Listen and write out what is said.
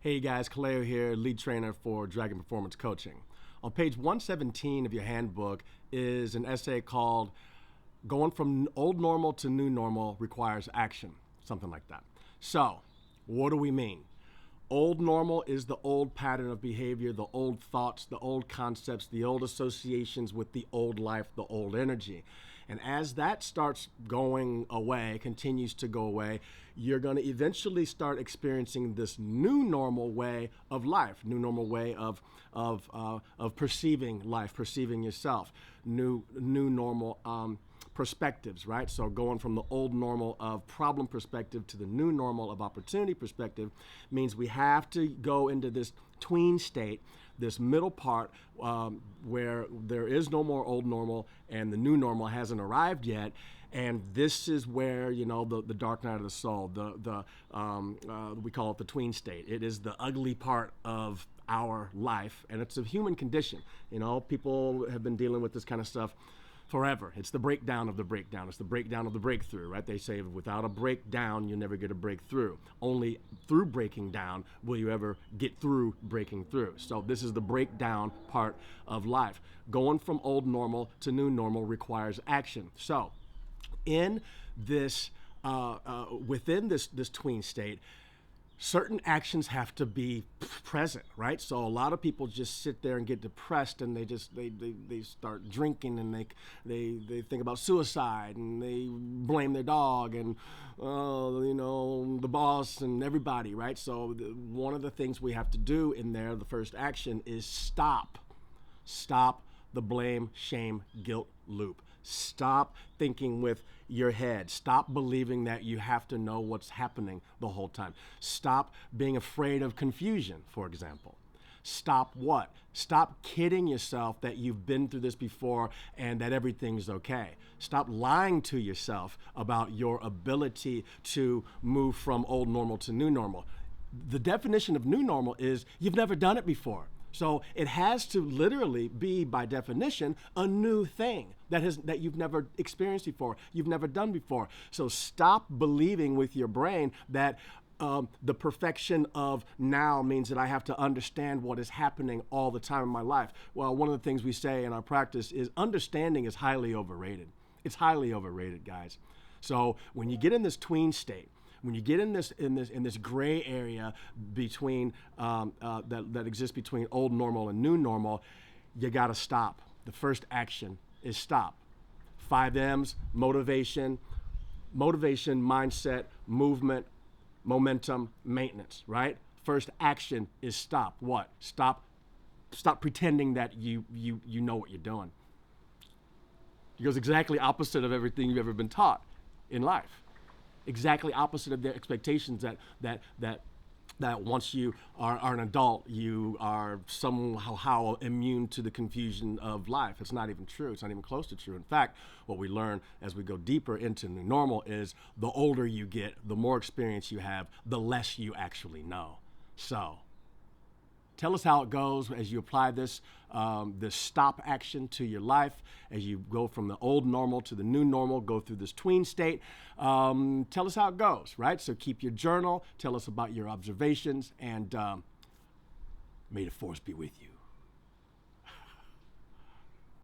Hey guys, Kaleo here, lead trainer for Dragon Performance Coaching. On page 117 of your handbook is an essay called Going from Old Normal to New Normal Requires Action, something like that. So, what do we mean? Old normal is the old pattern of behavior, the old thoughts, the old concepts, the old associations with the old life, the old energy. And as that starts going away, continues to go away, you're going to eventually start experiencing this new normal way of life, new normal way of perceiving life, perceiving yourself, new normal perspectives, right? So going from the old normal of problem perspective to the new normal of opportunity perspective means we have to go into this tween state, this middle part where there is no more old normal and the new normal hasn't arrived yet. And this is where, you know, the dark night of the soul, we call it the tween state. It is the ugly part of our life, and it's a human condition. You know, people have been dealing with this kind of stuff forever. It's the breakdown of the breakdown. It's the breakdown of the breakthrough, right? They say without a breakdown, you never get a breakthrough. Only through breaking down will you ever get through breaking through. So this is the breakdown part of life. Going from old normal to new normal requires action. So in this, within this tween state, certain actions have to be present, right? So a lot of people just sit there and get depressed, and they start drinking, and they think about suicide, and they blame their dog and you know, the boss and everybody, right? So one of the things we have to do in there, the first action, is stop the blame, shame, guilt loop. Stop thinking with your head. Stop believing that you have to know what's happening the whole time. Stop being afraid of confusion, for example. Stop what? Stop kidding yourself that you've been through this before and that everything's okay. Stop lying to yourself about your ability to move from old normal to new normal. The definition of new normal is you've never done it before. So it has to literally be, by definition, a new thing that you've never experienced before, you've never done before. So stop believing with your brain that the perfection of now means that I have to understand what is happening all the time in my life. Well, one of the things we say in our practice is understanding is highly overrated. It's highly overrated, guys. So when you get in this tween state, when you get in this gray area between that exists between old normal and new normal, you got to stop. The first action is stop. 5 M's: motivation, mindset, movement, momentum, maintenance. Right? First action is stop. What? Stop pretending that you know what you're doing. It goes exactly opposite of everything you've ever been taught in life. Exactly opposite of their expectations that once you are an adult, you are somehow immune to the confusion of life. It's not even true. It's not even close to true. In fact, what we learn as we go deeper into new normal is the older you get, the more experience you have, the less you actually know. So tell us how it goes as you apply this stop action to your life, as you go from the old normal to the new normal, go through this tween state. Tell us how it goes, right? So keep your journal, tell us about your observations, and may the force be with you.